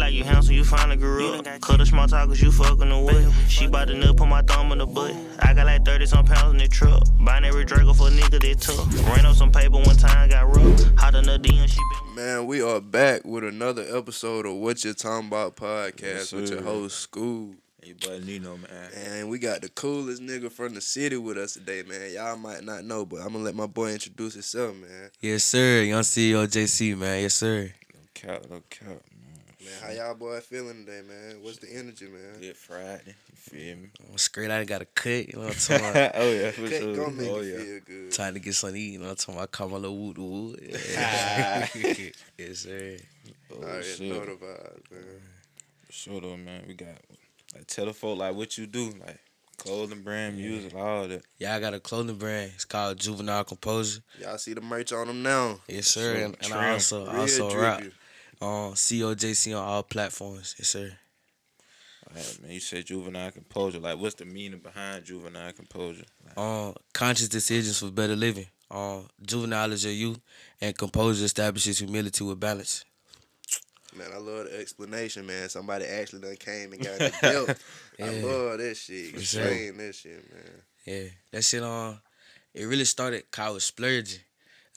like you handsome, you finally grew up. Cut a small talk cause you fucking the wood. She bout to nut, put my thumb in the butt. I got like 30 some pounds in the truck. Binary Draco for a nigga that tough. Ran up some paper one time, got rough. Hot in the D and she been. Man, we are back with another episode of Watcha Talm Bout podcast with your host, School. Hey, buddy Nino, man. And we got the coolest nigga from the city with us today, man. Y'all might not know, but I'm gonna let my boy introduce himself, man. Yes, sir. Young CEOJC, man. Yes, sir. No cap, man. Man, how y'all boy feeling today, man? What's the energy, man? Good Friday, you feel me? I'm straight out, got a cut, you know what I'm talking about? Oh, yeah, for Cut sure. gonna make me feel good. Trying to get something to eat, you know what I'm talking about? I call my little wood. Yeah. Yes, sir. Oh, I already shit. know the vibes, man. For sure, though, man. We got, like, tell the folk, like, what you do, like, clothing brand, music, all that. Yeah, I got a clothing brand. It's called Juvenile COMPOSURE. Y'all see the merch on them now. Yes, sir. So, And I trim. also Real rap drippy. on COJC on all platforms. Yes, sir. All right, man, you said juvenile composure. Like, what's the meaning behind juvenile composure? Like, Conscious decisions for better living. Juvenile is your youth, and composure establishes humility with balance. Man, I love the explanation, man. Somebody actually done came and got the depth. I love that shit. For sure. Explain that shit, man. Yeah, that shit it really started 'cause I was splurging,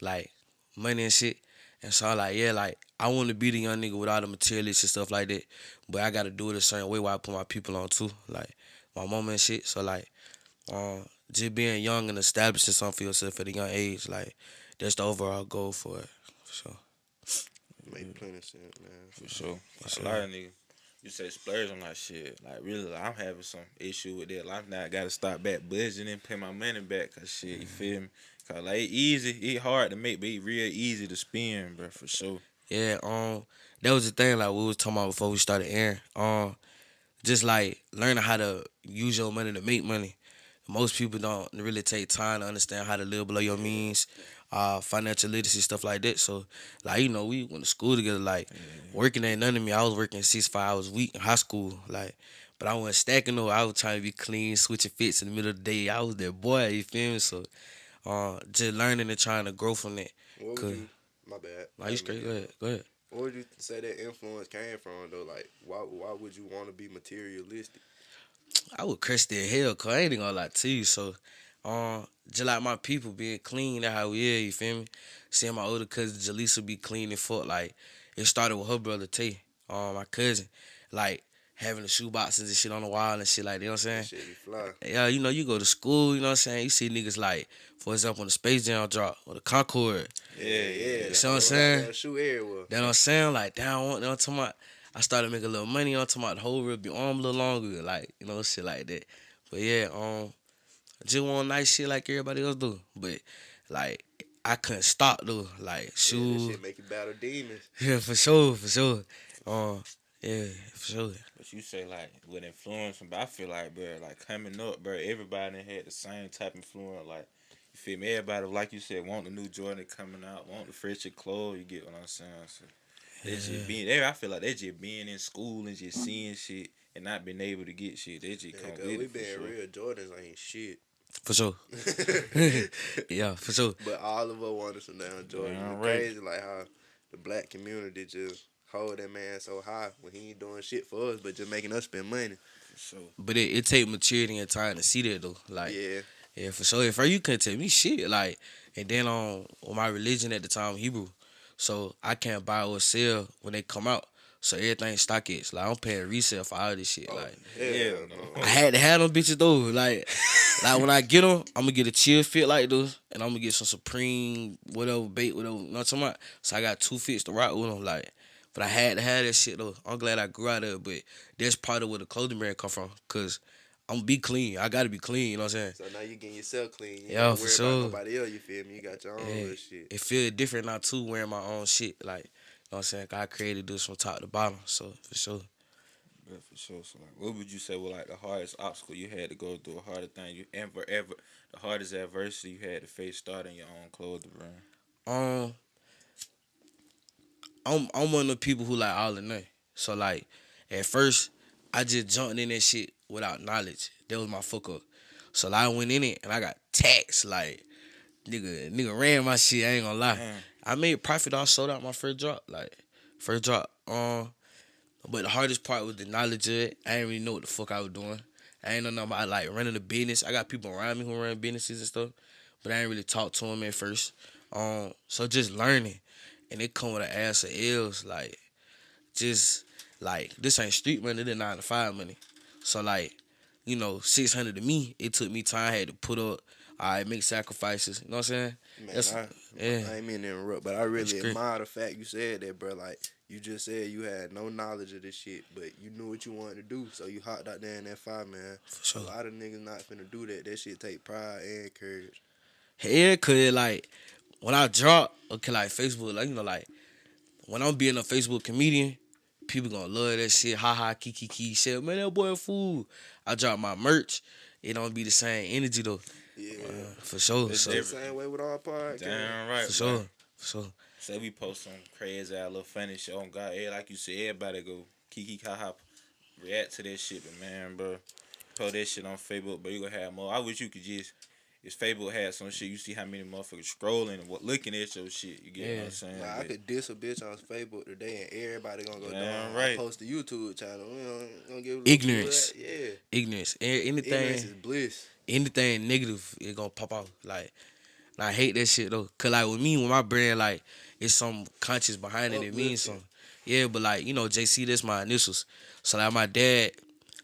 like money and shit. And so I'm like, yeah, like I want to be the young nigga with all the materialists and stuff like that, but I got to do it a certain way where I put my people on too, like my mama and shit. So like, just being young and establishing something for yourself at a young age, like that's the overall goal for it, for sure. Make plenty of sense, man. for sure. Like, a lot of niggas, you say splurge, I'm like, shit. Like, really, like, I'm having some issue with that. Like, now I got to start back budgeting and pay my money back, because shit, you feel me? Because, like, it easy, it hard to make, but it real easy to spend, bro, for sure. Yeah, that was the thing like we was talking about before we started airing. Just like learning how to use your money to make money. Most people don't really take time to understand how to live below your means, financial literacy, stuff like that. So, like, you know, we went to school together. Like, working ain't none of me. I was working 6-5 hours a week in high school. Like, but I wasn't stacking though. I was trying to be clean, switching fits in the middle of the day. I was that boy, you feel me? So, just learning and trying to grow from that. What would you, my bad. Nah, you straight. Go ahead. What would you say that influence came from, though? Like, why would you want to be materialistic? I would curse the hell, cause I ain't gonna lie to you. So, just like my people being clean, that's how we is, you feel me? Seeing my older cousin Jaleesa be clean and fuck, like, it started with her brother Tay, my cousin. Like, having the shoe boxes and shit on the wall and shit like that, you know what I'm saying? That shit be fly. Yeah, you know, you go to school, you know what I'm saying? You see niggas like, for example, on the Space Jam drop or the Concorde. Yeah. You see what I'm saying? Shoe everywhere. That what I'm saying? Like, damn, you know what I'm talking about? I started making a little money, you know what I'm talking about? The whole rib be arm a little longer, like, you know, shit like that. But yeah, just want nice shit like everybody else do. But, like, I couldn't stop, though. Like, shoes. That shit make you battle demons. Yeah, for sure. Yeah, for sure. But you say, like, with influence, but I feel like, bro, like, coming up, bro, everybody had the same type of influence. Like, you feel me? Everybody, like you said, want the new Jordan coming out, want the fresher clothes, you get what I'm saying? So, they just being there. I feel like they just being in school and just seeing shit and not being able to get shit. They just come with we it. being For sure. real, Jordans ain't shit. For sure. Yeah, for sure. But all of us wanted some damn Jordans. Yeah, It's right. crazy, like, how the black community just hold that man so high when he ain't doing shit for us, but just making us spend money. For sure. But it take maturity and time to see that, though. Like, Yeah. for sure. At first, you couldn't tell me shit. Like, and then on my religion at the time, Hebrew. So I can't buy or sell when they come out. So everything StockX. Like, I'm paying resale for all this shit. Like, Hell no. I had to have them bitches though. Like when I get them, I'm gonna get a chill fit like those, and I'm gonna get some Supreme, whatever bait, whatever. You know what I'm talking about? So I got 2 fits to rock with them. Like, but I had to have that shit though. I'm glad I grew out of it, but that's part of where the clothing brand come from. Cause I'm gonna be clean. I gotta be clean. You know what I'm saying? So now you getting yourself clean. You Yeah, don't for worry sure. about nobody else, you feel me? You got your own little shit. It feel different now too, wearing my own shit. Like, you know what I'm saying? I created this from top to bottom. So for sure. Yeah, for sure. So, like, what would you say was, like, the hardest obstacle you had to go through, a harder thing you ever, the hardest adversity you had to face starting your own clothing brand? I'm one of the people who like all or nothing. So like, at first, I just jumped in that shit without knowledge. That was my fuck up. So like, I went in it and I got taxed. Like, nigga ran my shit. I ain't gonna lie. I made profit. I sold out my first drop. Like, first drop. But the hardest part was the knowledge of it. I didn't really know what the fuck I was doing. I ain't know nothing about like running a business. I got people around me who run businesses and stuff, but I ain't really talk to them at first. So just learning, and it come with an ass of L's. Like just like this ain't street money, this 9 to 5 money. So like, 600 to me, it took me time. I had to put up, make sacrifices. You know what I'm saying? Man, I ain't mean to interrupt, but I really admire the fact you said that, bro. Like, you just said you had no knowledge of this shit, but you knew what you wanted to do, so you hopped out there in that fire, man. For sure. A lot of niggas not finna do that. That shit take pride and courage. Yeah, cause like when I drop, okay, like Facebook, like like when I'm being a Facebook comedian, people gonna love that shit. Ha ha, kiki, shit. Man, that boy a fool. I drop my merch, it don't be the same energy though. Yeah, For sure. it's So the same way with our podcast. Damn right, for sure. For sure. Say we post some crazy ass little funny shit on God. Like you said, everybody go kiki ha react to that shit, but man, bro, post that shit on Facebook, but you gonna have more. I wish you could just. If Facebook had some shit, you see how many motherfuckers scrolling and looking at your shit. You get what I'm saying? Like, I could diss a bitch on Facebook today and everybody gonna go down. Right. I post a YouTube channel. We gonna give Ignorance. Yeah. Ignorance. Ignorance is Anything bliss. anything negative, it gonna pop off. Like, and I hate that shit though. Cause like with me, with my brand, like it's some conscious behind it. It means something. Yeah, but like, JC, that's my initials. So like my dad,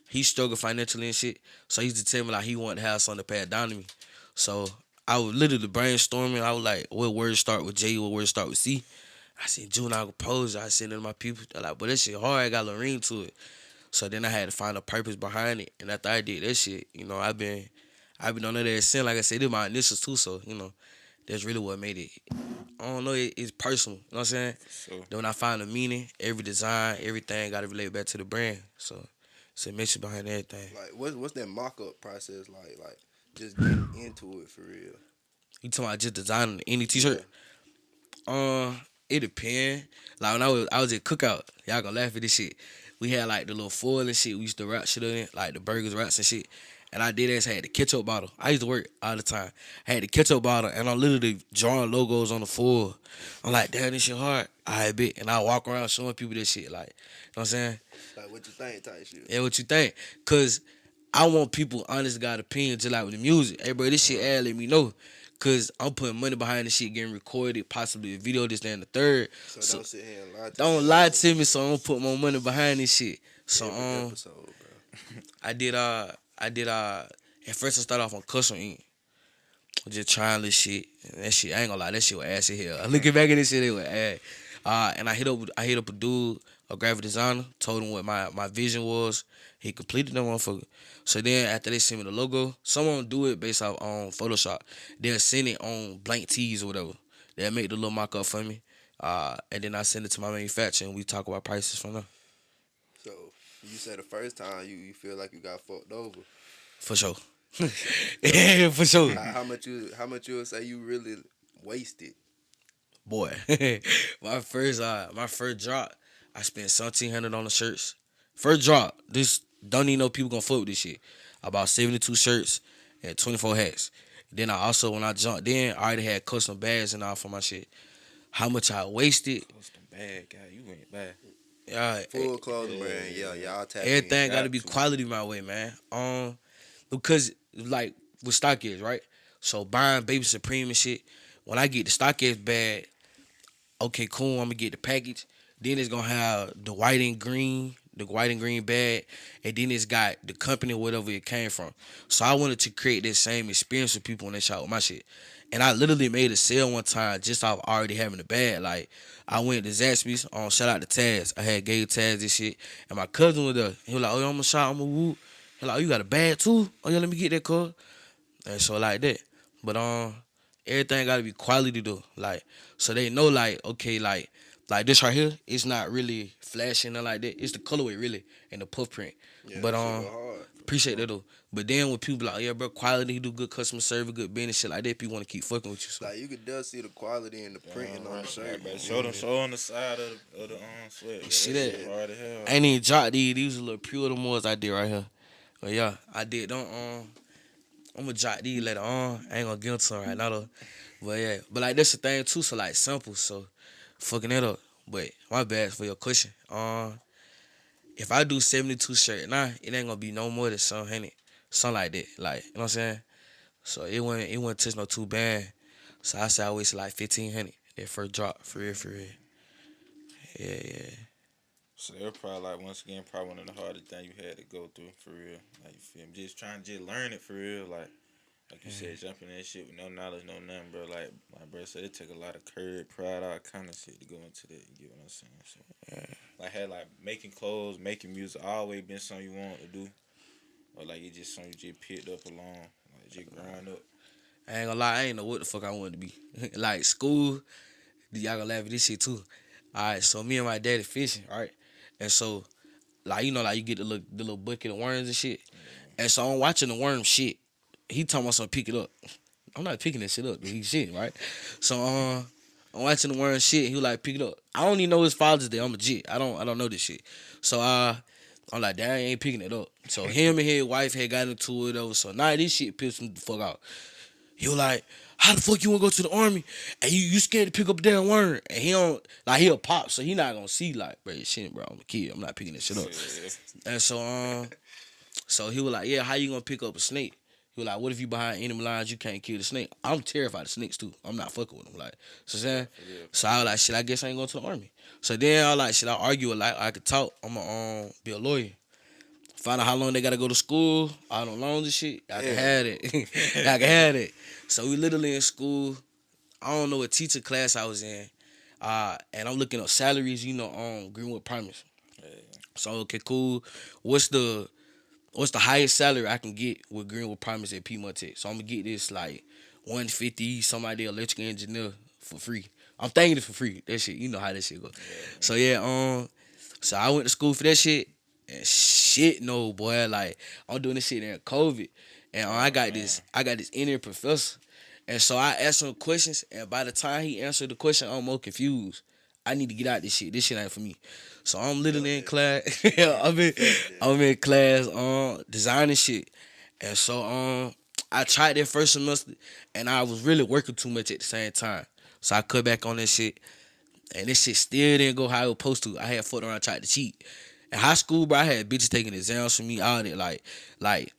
he struggled financially and shit. So he used to tell me like he wanted to have something to pass down to me. So I was literally brainstorming. I was like, what words start with J? What words start with C? I said, Juvenile composer. I said to my people, they're like, but that shit hard. I got a little ring to it. So then I had to find a purpose behind it. And after I did that shit, I've been on that since. Like I said, they're my initials too. So, that's really what made it. I don't know, it's personal. You know what I'm saying? So, Then when I find a meaning, every design, everything got to relate back to the brand. So it's a mission behind everything. Like, what's that mock-up process like? Like, just getting into it for real. You talking about just designing any t-shirt? It depends. Like when I was at Cookout, y'all gonna laugh at this shit. We had like the little foil and shit. We used to wrap shit in it, like the burgers, wraps and shit. And I did had the ketchup bottle. I used to work all the time. I had the ketchup bottle, and I'm literally drawing logos on the foil. I'm like, damn, this shit hard. I bet. And I walk around showing people this shit. Like, you know what I'm saying? Like, what you think type shit. Yeah, what you think? Cause I want people honest God opinion just like with the music. Hey bro, this shit let me know. Cause I'm putting money behind this shit getting recorded, possibly a video, this, that, and the third. So don't sit here and lie to me. Don't lie to me, so I'm gonna put more money behind this shit. So Every episode, bro. I did at first I started off on custom ink. Just trying this shit. And that shit, I ain't gonna lie, that shit was ass in hell. Looking back at this shit, it was ass. And I hit up a dude, a graphic designer, told him what my vision was. He completed that motherfucker. So then after they sent me the logo, someone do it based off on Photoshop. They'll send it on blank tees or whatever. They'll make the little mock up for me. And then I send it to my manufacturer and we talk about prices from there. So you said the first time you feel like you got fucked over. For sure. Yeah, for sure. How much you would say you really wasted? Boy, my first drop, I spent $1,700 on the shirts. First drop, this don't even know people gonna fuck with this shit. About 72 shirts and 24 hats. Then I also, when I jumped in, I already had custom bags and all for my shit. How much I wasted? custom bag, guy, you went bad. Yeah, Full clothing brand, y'all tap in. everything gotta be quality my way, man. Because like with StockX, right? So buying Baby Supreme and shit. When I get the StockX bag, okay, cool. I'm gonna get the package. Then it's gonna have the white and green bag, and then it's got the company, whatever it came from. So I wanted to create that same experience for people when they shop with my shit. And I literally made a sale one time just off already having the bag. Like, I went to Zaxby's, shout out to Taz. I had gave Taz this shit, and my cousin was there. He was like, oh, I'm gonna shop, I'm gonna whoop. He like, oh, you got a bag too? Oh, yeah, let me get that car. And so like that. But everything gotta be quality though. Like, so they know like, okay, like this right here, it's not really flashing or like that. It's the colorway really and the puff print. Yeah, but hard. appreciate that though. But then when people like, yeah, bro, quality, he do good customer service, good business, shit like that, people want to keep fucking with you. So. Like, you could just see the quality and the printing on the shirt. But show on the side of the sweat. You see that? Hard as hell. I ain't even dropped these. These are a little pure the ones I did right here. But yeah, I did. I'm gonna jot these later on. I ain't gonna get into them right now though. But yeah, but like that's the thing too. So like simple. So fucking it up. But my bad for your question. if I do 72 shirt now, it ain't gonna be no more than some hundred, something like that. Like, you know what I'm saying? So it wouldn't touch no 2 band. So I say I wasted like 1,500 that first drop for real, for real. Yeah. So they're probably like once again probably one of the hardest things you had to go through for real. Like you feel me? Just trying to just learn it for real. Like you said, jumping in that shit with no knowledge, no nothing, bro. Like my brother said, it took a lot of courage, pride, all kind of shit to go into that. You get what I'm saying? So like had like making clothes, making music, always been something you want to do, or like it just something you just picked up along, like just growing up. I ain't gonna lie, I ain't know what the fuck I wanted to be. Like school, y'all gonna laugh at this shit too. Alright, so me and my daddy fishing, right? And so, like, you know, like you get the little bucket of worms and shit. And so I'm watching the worm shit. He talking about something, pick it up. I'm not picking that shit up, but he shit, right? So I'm watching the worm shit. He was like, pick it up. I don't even know his Father's Day. I'm a G. I don't know this shit. So I'm like, damn, I ain't picking it up. So him and his wife had got into it over. So now this shit pissed me the fuck out. He was like, how the fuck you wanna go to the army and you scared to pick up a damn worm? And he don't, like, he a pop, so he not gonna see, like, bro, shit, bro, I'm a kid, I'm not picking this shit up. And so he was like, yeah, how you gonna pick up a snake? He was like, what if you behind enemy lines, you can't kill the snake? I'm terrified of snakes too. I'm not fucking with them. Like, so I was like, shit, I guess I ain't going to the army. So then I was like, shit, I argue a lot. I could talk. I'm gonna be a lawyer. Find out how long they gotta go to school, all them loans and shit. I can have it. I can have it. So we literally in school. I don't know what teacher class I was in. And I'm looking up salaries, you know, on Greenwood Primers. So okay, cool. What's the highest salary I can get with Greenwood Primers at Pt.1 Tech? So I'm gonna get this like 150, somebody electrical engineer for free. I'm thinking it's for free. That shit, you know how that shit go. So yeah, so I went to school for that shit. And shit, no, boy, like I'm doing this shit in COVID, and I got this Indian professor, and so I asked him questions, and by the time he answered the question, I'm more confused. I need to get out this shit. This shit ain't for me. So I'm literally in class. I'm in class designing shit, and so I tried that first semester, and I was really working too much at the same time. So I cut back on that shit, and this shit still didn't go how it was supposed to. I had fucked around, tried to cheat. In high school, bro, I had bitches taking exams from me, all that. Like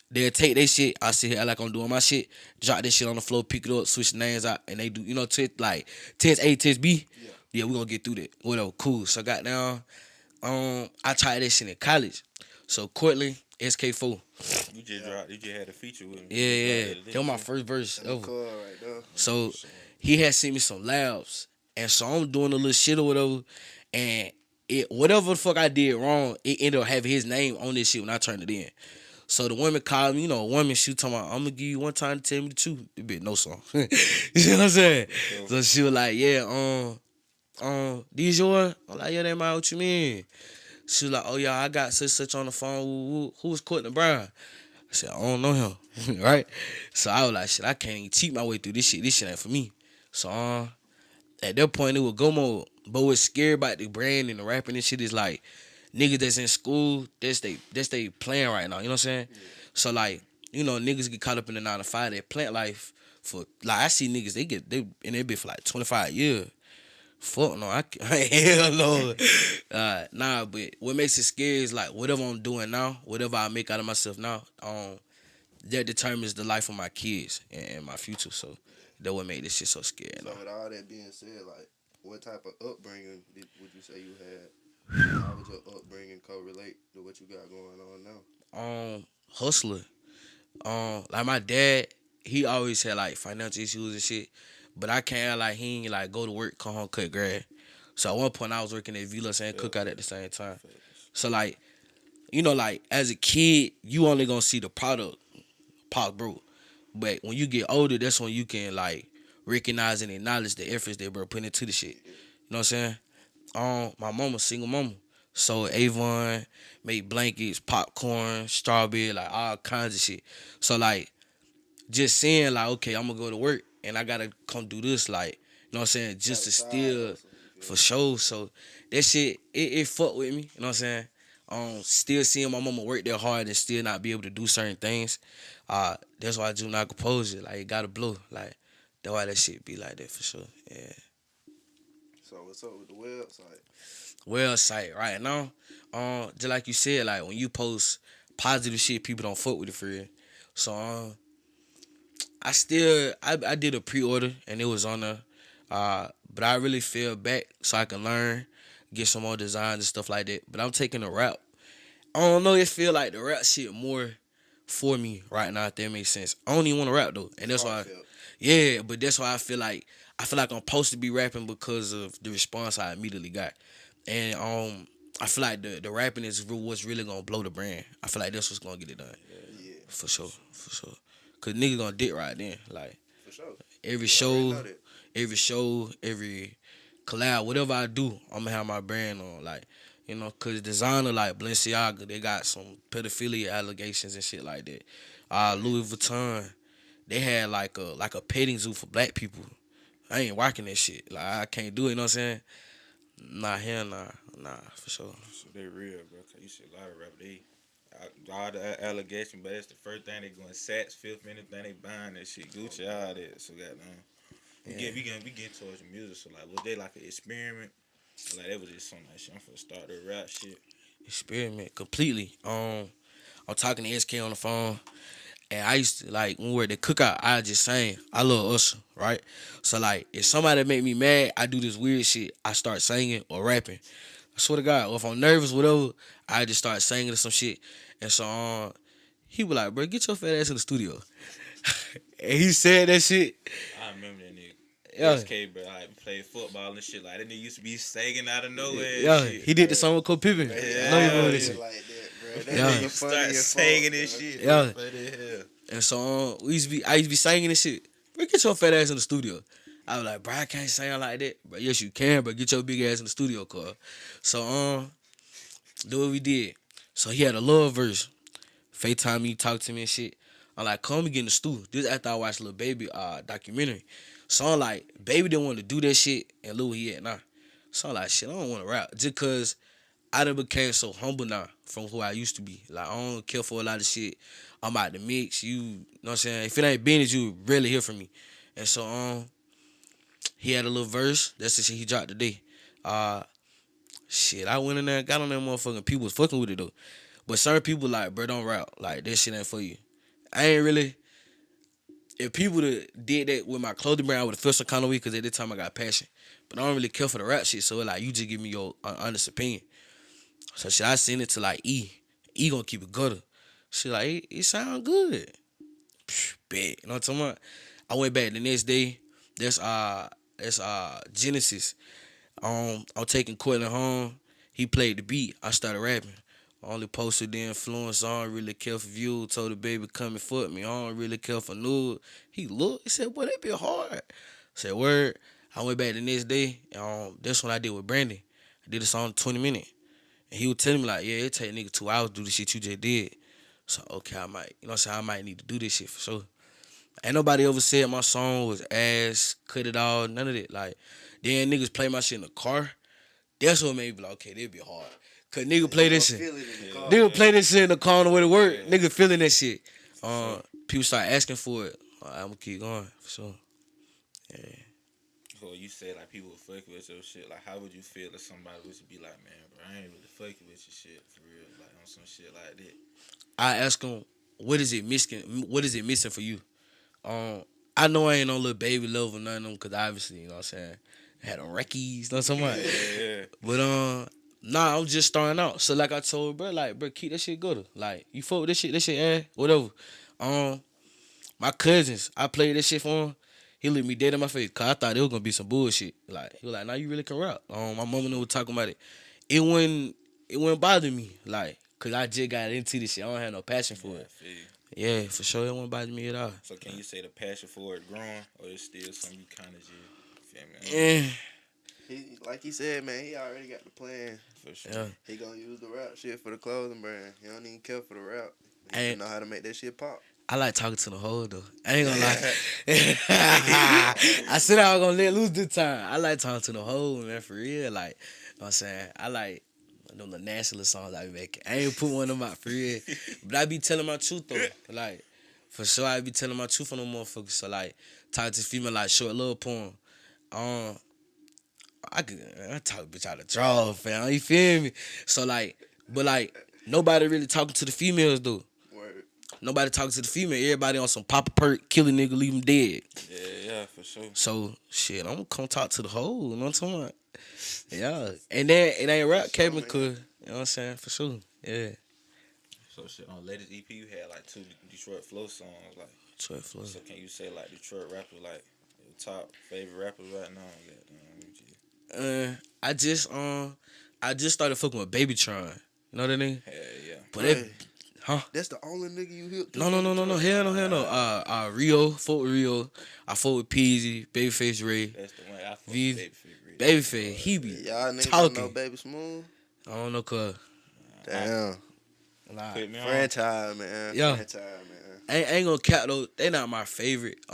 they'll take their shit, I sit here like I'm doing my shit, drop this shit on the floor, pick it up, switch the names out, and they do, you know, like test A, test B. Yeah, we gonna get through that. Whatever, cool. So got down, I tried that shit in college. So Cortland, SK4. You just had a feature with me. Yeah. That was my first verse ever. So he had sent me some labs, and so I'm doing a little shit or whatever, and whatever the fuck I did wrong, it ended up having his name on this shit when I turned it in. So the woman called me, you know, a woman, she talking about, I'm gonna give you one time to tell me the truth. It be no song. You know what I'm saying? So she was like, yeah, these yours? I'm like, yeah, that mine, what you mean? She was like, oh yeah, I got such on the phone. Who was Courtney Brown? I said, I don't know him. Right? So I was like, shit, I can't even cheat my way through this shit. This shit ain't for me. So at that point, it was go mode. But what's scary about the brand and the rapping and shit is like niggas that's in school, that's they playing right now. You know what I'm saying? Yeah. So like, you know, niggas get caught up in the 9 to 5. They plant life for like I see niggas they in their bit for like 25 years. Fuck no, hell no. Nah, but what makes it scary is like whatever I'm doing now, whatever I make out of myself now, that determines the life of my kids and my future. So that what made this shit so scary. So with all that being said, like, what type of upbringing would you say you had? How would your upbringing correlate to what you got going on now? Hustler. Like my dad, he always had like financial issues and shit, but I can't like he ain't like go to work, come home, cut grass. So at one point I was working at Vila and Cookout at the same time. So like, you know, like as a kid, you only gonna see the product, pop bro. But when you get older, that's when you can like recognize and acknowledge the efforts that bro put into the shit. You know what I'm saying? My mama, single mama. So Avon, made blankets, popcorn, strawberry, like all kinds of shit. So like just saying like, okay, I'm gonna go to work and I gotta come do this, like, you know what I'm saying, just to still for sure. So that shit, it fucked with me, you know what I'm saying? Still seeing my mama work that hard and still not be able to do certain things. That's why I do not compose it. Like it gotta blow. Like that's why that shit be like that for sure. Yeah. So what's up with the website? well site right now. Just like you said, like when you post positive shit, people don't fuck with it for real. So I did a pre-order and it was on there. But I really fell back so I can learn, get some more designs and stuff like that. But I'm taking the rap. I don't know, it feel like the rap shit more for me right now, if that makes sense. I don't even want to rap though. And that's why but that's why I feel like I'm supposed to be rapping because of the response I immediately got. And I feel like the rapping is what's really gonna blow the brand. I feel like that's what's gonna get it done. Yeah. For sure. Cause niggas gonna dick right then. Like For sure. every show, every collab, whatever I do, I'm gonna have my brand on. Like, you know, cause designer like Balenciaga, they got some pedophilia allegations and shit like that. Louis Vuitton, they had like a petting zoo for black people. I ain't working that shit. Like I can't do it, you know what I'm saying? Nah, for sure. So they real, bro. Cause you see a lot of rappers, they all the allegations, but that's the first thing they going Saks, Fifth, anything they buying that shit, Gucci, all that. So goddamn, we get towards the music. So like, was they like an experiment? Or like that was just something like shit. I'm finna start the rap shit. Experiment completely. I'm talking to SK on the phone. And I used to, like, when we were at the cookout, I just sang. I love Usher, right? So, like, if somebody make me mad, I do this weird shit. I start singing or rapping. I swear to God, or if I'm nervous, whatever, I just start singing or some shit. And so, he was like, bro, get your fat ass in the studio. And he said that shit. I remember that nigga. Yeah. SK, bro, I played football and shit. Like, that nigga used to be singing out of nowhere. Yeah, shit, he did the song with Cole Pippen. Yeah, I know you remember this shit. Like that, bro. Yeah. Nigga Start funny as singing fuck, this bro. shit. Yeah. Hell. And so I used to be singing this shit. Bro, get your fat ass in the studio. I was like, bro, I can't sing like that. But yes, you can, but get your big ass in the studio, cuz. So do what we did. So he had a love verse. FaceTime me, talk to me and shit. I'm like, come we get in the stew. This after I watched Lil Baby documentary. So I'm like, Baby didn't want to do that shit, and look where he at now. So I'm like, shit, I don't want to rap. Just cause I done became so humble now from who I used to be. Like, I don't care for a lot of shit. I'm out the mix. You know what I'm saying? If it ain't business, you rarely hear from me. And so he had a little verse. That's the shit he dropped today. Shit, I went in there and got on that motherfucking people was fucking with it though. But certain people like, bro, don't rap. Like, that shit ain't for you. I ain't really. If people that did that with my clothing brand, I would have felt some kind of way because at that time I got passion. But I don't really care for the rap shit. So like, you just give me your honest opinion. So shit, I send it to like E. E gonna keep it gutter. She like, it sound good. Bet. You know what I'm talking about? I went back the next day. That's Genesis. I'm taking Courtney home. He played the beat. I started rapping. I only posted the influence. I don't really care for views. Told the baby come and fuck me. I don't really care for nude. He looked. He said, boy, that be hard. I said, word. I went back the next day. That's what I did with Brandon. I did a song 20 minutes. And he was telling me like, yeah, it take nigga 2 hours to do the shit you just did. So, okay, I might, you know what I'm saying? I might need to do this shit for sure. Ain't nobody ever said my song was ass, cut it all, none of that. Like, then niggas play my shit in the car. That's what made me be like, okay, that'd be hard. Cause nigga play this shit. Nigga play this shit in the car on the way to work. Yeah. Nigga feeling that shit. People start asking for it. I'm gonna keep going for sure. Yeah. Well, you said like people would fuck with your shit. Like, how would you feel if somebody was to be like, man, bro, I ain't really fucking with your shit for real, like on some shit like that? I ask them, what is it missing? What is it missing for you? I know I ain't no little baby love or none of them, because obviously, you know what I'm saying, I had on reckies, know somebody. Yeah. But nah, I'm just starting out. So like I told bro, like, bro, keep that shit good. Like, you fuck with this shit ass, whatever. My cousins, I played this shit for him. He looked me dead in my face, cause I thought it was gonna be some bullshit. Like, he was like, nah, you really can rap. My mama knew was talking about it. It wouldn't bother me, like, cause I just got into this shit. I don't have no passion for it. Yeah, for sure, it wouldn't bother me at all. So can you say the passion for it growing, or it's still something you kind of just feel me? Yeah. He, like he said, man, he already got the plan. For sure. Yeah. He gonna use the rap shit for the clothing brand. He don't even care for the rap. He Ain't- know how to make that shit pop. I like talking to the hoe though. I ain't gonna lie. I said I was gonna let loose this time. I like talking to the hoe, man, for real. Like, you know what I'm saying? I like them the national songs I be making. I ain't put one of them out for real. But I be telling my truth though. Like, for sure I be telling my truth on them motherfuckers. So like, talk to female like short little poem. I talk a bitch out of draw, fam. You feel me? So like, but like nobody really talking to the females though. Word. Nobody talking to the female. Everybody on some Papa Perk, kill a nigga, leave him dead. Yeah, for sure. So shit, I'm gonna come talk to the hoe. You know what I'm talking about? Yeah, and then it ain't rap cabin, cause you know what I'm saying, for sure. Yeah. So shit, on latest EP you had like 2 Detroit flow songs, like Detroit flow. So can you say like Detroit rappers like your top favorite rappers right now? I just started fucking with Baby Tron. You know what I mean? Hell yeah. But it, huh? That's the only nigga you hit. No. Hell no. Rio, fuck with Rio. I fuck with Peasy, Babyface Ray. That's the one I fuck V, with Babyface, he be y'all niggas talking. don't know Baby Smooth? I don't know, cuz. Damn. Franchise, man. Yeah. Franchise, man. I ain't gonna cap though. They not my favorite.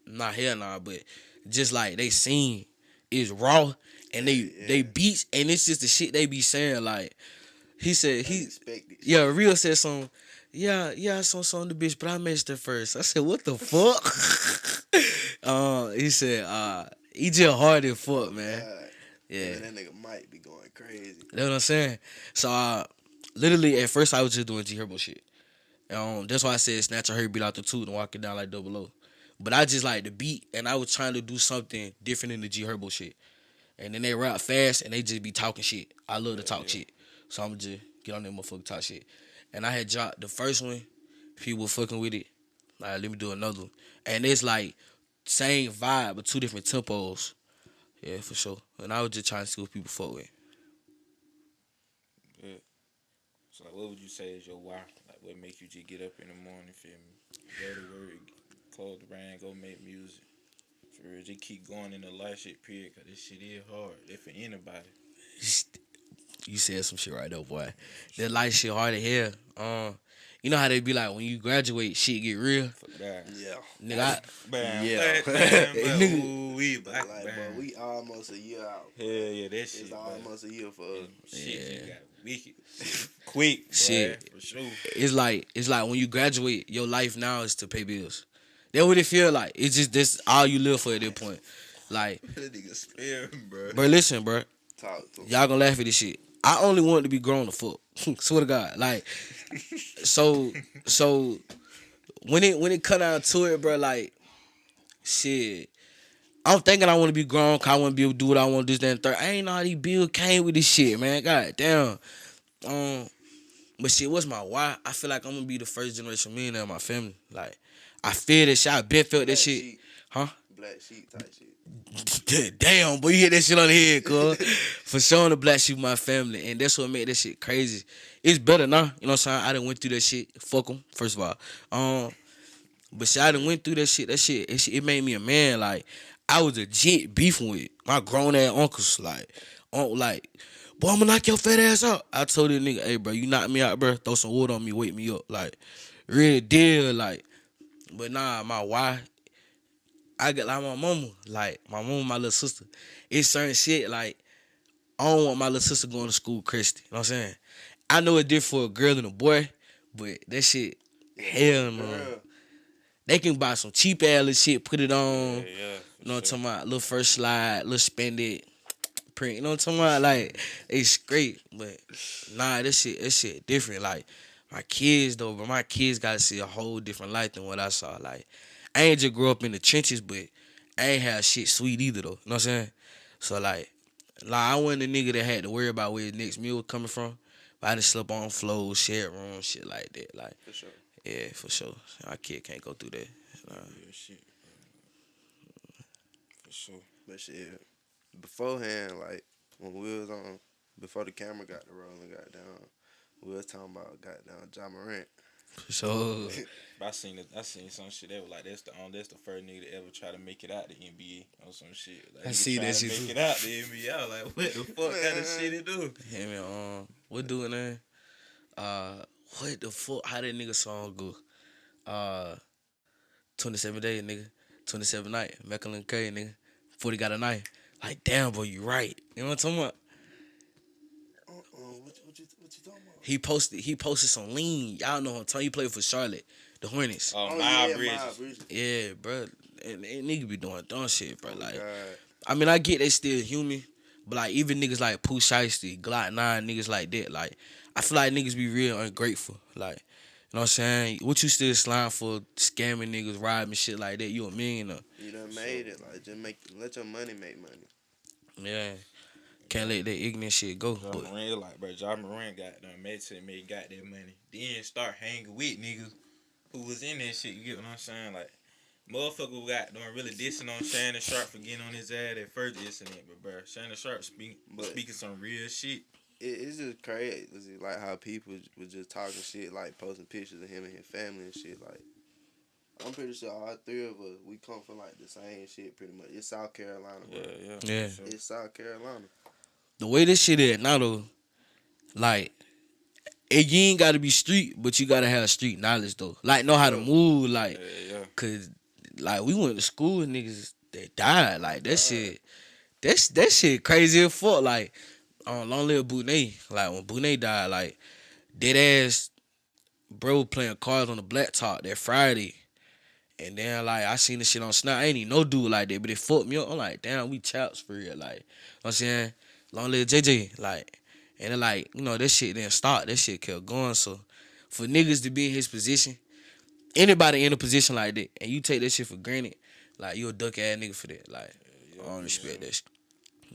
Not hell nah, but just like they sing is raw and they beats and it's just the shit they be saying. Like he said Rio said something. Yeah, I saw some of the bitch, but I messed her first. I said, what the fuck? He said, he just hard as fuck, man. God. Yeah. That nigga might be going crazy. You know what I'm saying? So literally at first I was just doing G Herbo shit. That's why I said snatch a her beat out the tooth and walk it down like double O. But I just like the beat and I was trying to do something different than the G Herbo shit. And then they rap fast and they just be talking shit. I love to talk shit. So I'm just get on that motherfucker talk shit. And I had dropped the first one, people fucking with it. Like, let me do another one. And it's like same vibe but 2 different tempos. Yeah, for sure. And I was just trying to see what people fuck with. Yeah. So like, what would you say is your why? Like, what make you just get up in the morning, feel me? Go to work, close the brand, go make music. For real, just keep going in the life shit period, cause this shit is hard. If for anybody. You said some shit right there, boy. That life shit hard to hear. You know how they be like when you graduate, shit get real. Fuck that. Yeah. Nigga, But we almost a year out. Hell yeah, that shit. It's almost a year for us. Shit got wicked. Quick, shit. Boy, for sure. It's like when you graduate, your life now is to pay bills. That's what it feel like. It's just this all you live for at that point. Like, that nigga spare him, bro. Bro, listen, bro. Talk to him. Y'all gonna laugh at this shit. I only wanted to be grown the fuck. Swear to God. Like, so when it come down to it, bro, like, shit. I'm thinking I want to be grown because I want to be able to do what I want to do, this, that, and third. I ain't know how these bills came with this shit, man. God damn. But shit, what's my why? I feel like I'm going to be the first generation millionaire in my family. Like, I feel that shit. I been felt that shit. Sheep. Huh? Black sheep type shit. Damn, boy, you hit that shit on the head, cuz. For showing the black sheep my family. And that's what made that shit crazy. It's better now. You know what I'm saying? I done went through that shit. Fuck them, first of all. But shit, I done went through that shit. It made me a man. Like, I was a jit beefing with my grown-ass uncles. Like, boy, I'm gonna knock your fat ass out. I told that nigga, hey, bro, you knock me out, bro. Throw some wood on me, wake me up. Like, real deal. Like, but nah, my why... I get like my mama, my little sister. It's certain shit, like, I don't want my little sister going to school Christy. You know what I'm saying? I know it's different for a girl and a boy, but that shit, hell no. They can buy some cheap ass shit, put it on. Yeah, you know what I'm talking about? Little first slide, little spend it, print. You know what I'm talking about? Like, it's great, but nah, this shit different. Like, my kids though, but my kids gotta see a whole different life than what I saw. Like, I ain't just grew up in the trenches, but I ain't have shit sweet either, though. You know what I'm saying? So, like I wasn't the nigga that had to worry about where his next meal was coming from. But I just slept on floors, shared rooms, shit like that. Like, for sure. Yeah, for sure. Our kid can't go through that. Yeah, shit. For sure. But shit, beforehand, like, when we was on, before the camera got to rolling, goddamn, we was talking about goddamn Ja Morant. For sure. I seen some shit that was like that's the first nigga to ever try to make it out the NBA or some shit. Like, I see that shit make too. it out the NBA. I was like, what the fuck kind of shit it do? Yeah, man. What doing that? What the fuck? How that nigga song go? 27 days, nigga. 27 night. Macklin K, nigga. 40 got a knife. Like, damn, bro, you right. You know what I'm talking about? What you talking about? He posted some lean. Y'all know him. He played for Charlotte, the Hornets. Oh, Miles Bridges. Bridges. Yeah, bro. And nigga be doing dumb shit, bro. Like, God. I mean, I get they still human, but like even niggas like Pooh Shiesty, Glock 9, niggas like that, like I feel like niggas be real ungrateful. Like, you know what I'm saying? What you still slime for scamming niggas, robbing shit like that? You a millionaire. You done made it. Like, just let your money make money. Yeah. Can't let that ignorant shit go. Ja Morant, like, bro, Ja Morant got that money. Then start hanging with niggas who was in that shit. You get what I'm saying? Like, motherfucker got doing really dissing on Shannon Sharp for getting on his ass at first incident, but bro, Shannon Sharp speaking some real shit. It's just crazy, like how people was just talking shit, like posting pictures of him and his family and shit. Like, I'm pretty sure all three of us, we come from like the same shit pretty much. It's South Carolina, bro. Yeah. Sure. It's South Carolina. The way this shit is now though, like, you ain't gotta be street, but you gotta have street knowledge though. Like, know how to move, like, cause like we went to school with niggas that died. Like that shit, that shit crazy as fuck. Like, long live Bonet. Like when Bonet died, like dead ass bro playing cards on the black top that Friday. And then like I seen this shit on Snap. I ain't even no dude like that, but it fucked me up. I'm like, damn, we chaps for real. Like, you know what I'm saying? Long live JJ. Like, and then like, you know, that shit didn't stop. That shit kept going. So for niggas to be in his position, anybody in a position like that, and you take that shit for granted, like you a duck ass nigga for that. Like, I don't respect that shit.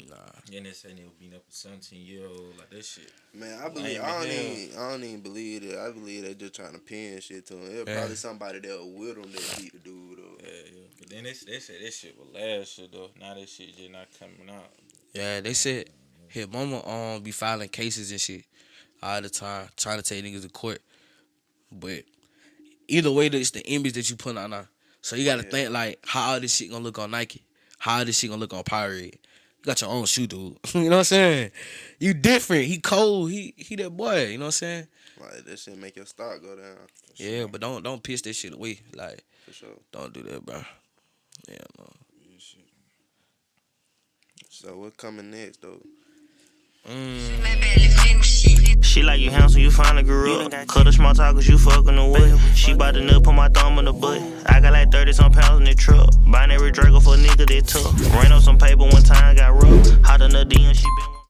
Nah. And they say they were beating up a 17-year-old, like that shit. Man, I don't even believe it. I believe they just trying to pin shit to him. It was probably somebody that was with him that beat the dude up. Yeah. But then they said that shit was last year though. Now that shit just not coming out. Yeah, they said his mama be filing cases and shit all the time, trying to take niggas to court. But either way, it's the image that you put on now. So you gotta think like how all this shit gonna look on Nike, how all this shit gonna look on Powerade. You got your own shoe, dude. You know what I'm saying? You different. He cold. He that boy. You know what I'm saying? Like that shit make your stock go down. Yeah, but don't piss that shit away. Like, for sure. Don't do that, bro. Yeah, no. So what coming next though? She like you handsome, you finally grew up. Cut a small talk cause you fucking the what? She bout to nut, put my thumb in the butt. I got like 30-some pounds in the truck. Binary Draco for a nigga that tough. Ran up some paper one time, got rough. Hot in the DM, she been